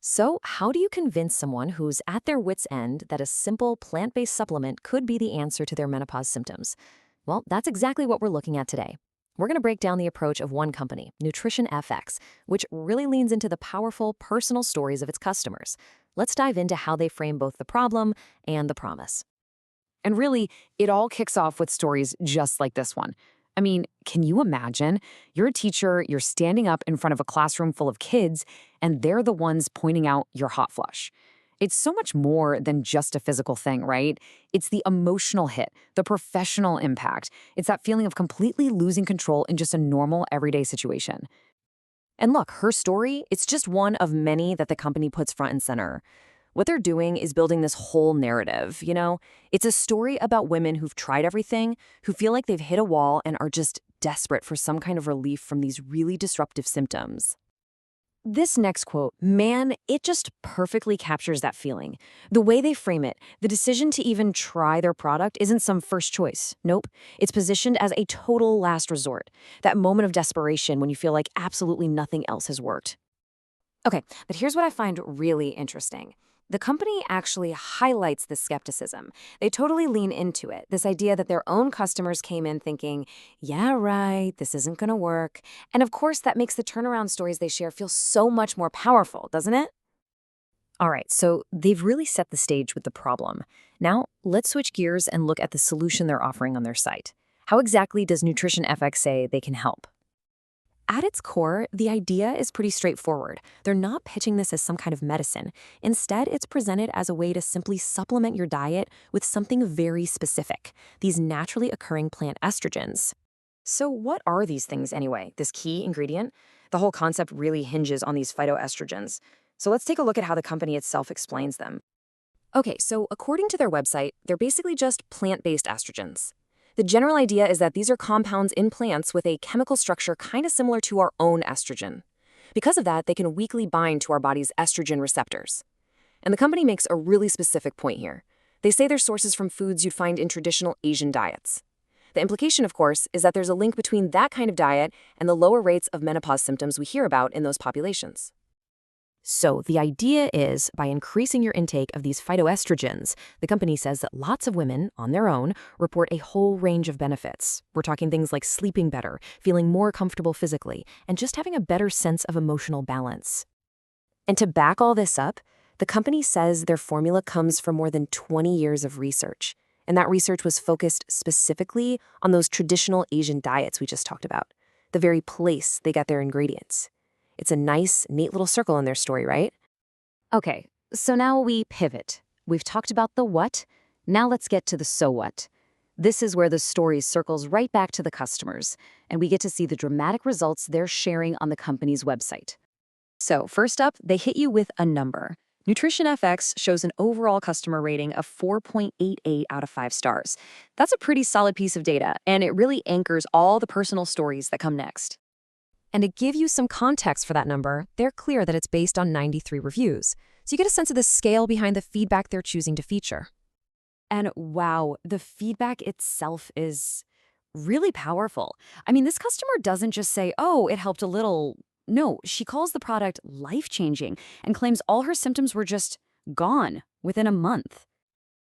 So, how do you convince someone who's at their wits' end that a simple plant-based supplement could be the answer to their menopause symptoms? Well, that's exactly what we're looking at today. We're going to break down the approach of one company, Nutrition FX, which really leans into the powerful personal stories of its customers. Let's dive into how they frame both the problem and the promise. And really, it all kicks off with stories just like this one. I mean, can you imagine? You're a teacher, you're standing up in front of a classroom full of kids, and they're the ones pointing out your hot flush. It's so much more than just a physical thing, right? It's the emotional hit, the professional impact. It's that feeling of completely losing control in just a normal, everyday situation. And look, her story, it's just one of many that the company puts front and center. What they're doing is building this whole narrative. It's a story about women who've tried everything, who feel like they've hit a wall and are just desperate for some kind of relief from these really disruptive symptoms. This next quote, man, it just perfectly captures that feeling. The way they frame it, the decision to even try their product isn't some first choice. Nope. It's positioned as a total last resort. That moment of desperation when you feel like absolutely nothing else has worked. Okay, but here's what I find really interesting. The company actually highlights this skepticism. They totally lean into it, this idea that their own customers came in thinking, yeah, right, this isn't going to work. And of course, that makes the turnaround stories they share feel so much more powerful, doesn't it? All right, so they've really set the stage with the problem. Now, let's switch gears and look at the solution they're offering on their site. How exactly does Nutrition FX say they can help? At its core, the idea is pretty straightforward. They're not pitching this as some kind of medicine. Instead, it's presented as a way to simply supplement your diet with something very specific, these naturally occurring plant estrogens. So what are these things anyway, this key ingredient? The whole concept really hinges on these phytoestrogens. So let's take a look at how the company itself explains them. Okay, so according to their website, they're basically just plant-based estrogens. The general idea is that these are compounds in plants with a chemical structure kind of similar to our own estrogen. Because of that, they can weakly bind to our body's estrogen receptors. And the company makes a really specific point here. They say they're sources from foods you'd find in traditional Asian diets. The implication, of course, is that there's a link between that kind of diet and the lower rates of menopause symptoms we hear about in those populations. So the idea is, by increasing your intake of these phytoestrogens, the company says that lots of women, on their own, report a whole range of benefits. We're talking things like sleeping better, feeling more comfortable physically, and just having a better sense of emotional balance. And to back all this up, the company says their formula comes from more than 20 years of research. And that research was focused specifically on those traditional Asian diets we just talked about, the very place they get their ingredients. It's a nice, neat little circle in their story, right? Okay, so now we pivot. We've talked about the what. Now let's get to the so what. This is where the story circles right back to the customers, and we get to see the dramatic results they're sharing on the company's website. So first up, they hit you with a number. Nutrition FX shows an overall customer rating of 4.88 out of 5 stars. That's a pretty solid piece of data, and it really anchors all the personal stories that come next. And to give you some context for that number, they're clear that it's based on 93 reviews. So you get a sense of the scale behind the feedback they're choosing to feature. And wow, the feedback itself is really powerful. I mean, this customer doesn't just say, oh, it helped a little. No, she calls the product life-changing and claims all her symptoms were just gone within a month.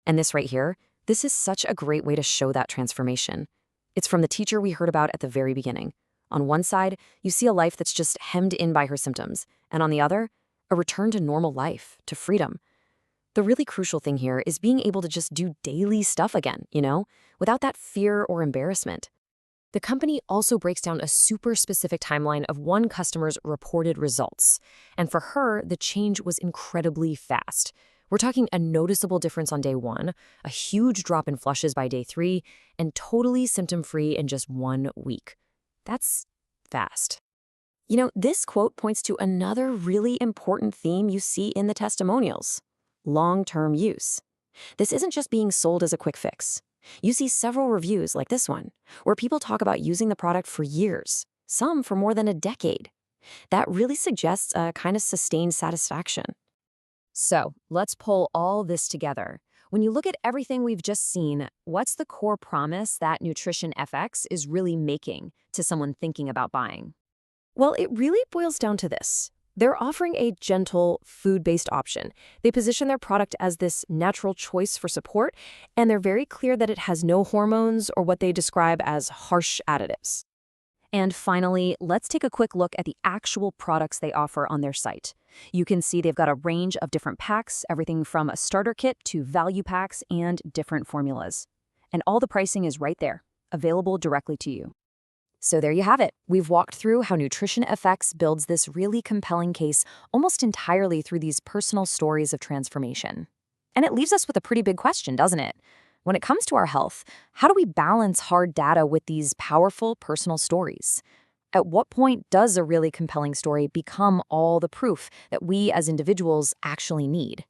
And this right here, this is such a great way to show that transformation. It's from the teacher we heard about at the very beginning. On one side, you see a life that's just hemmed in by her symptoms, and on the other, a return to normal life, to freedom. The really crucial thing here is being able to just do daily stuff again, without that fear or embarrassment. The company also breaks down a super specific timeline of one customer's reported results. And for her, the change was incredibly fast. We're talking a noticeable difference on day 1, a huge drop in flushes by day 3, and totally symptom-free in just 1 week. That's fast. This quote points to another really important theme you see in the testimonials: long-term use. This isn't just being sold as a quick fix. You see several reviews like this one, where people talk about using the product for years, some for more than a decade. That really suggests a kind of sustained satisfaction. So let's pull all this together. When you look at everything we've just seen, what's the core promise that Nutrition FX is really making to someone thinking about buying? Well, it really boils down to this. They're offering a gentle, food-based option. They position their product as this natural choice for support, and they're very clear that it has no hormones or what they describe as harsh additives. And finally, let's take a quick look at the actual products they offer on their site. You can see they've got a range of different packs, everything from a starter kit to value packs and different formulas. And all the pricing is right there, available directly to you. So there you have it. We've walked through how Nutrition FX builds this really compelling case almost entirely through these personal stories of transformation. And it leaves us with a pretty big question, doesn't it? When it comes to our health, how do we balance hard data with these powerful personal stories? At what point does a really compelling story become all the proof that we as individuals actually need?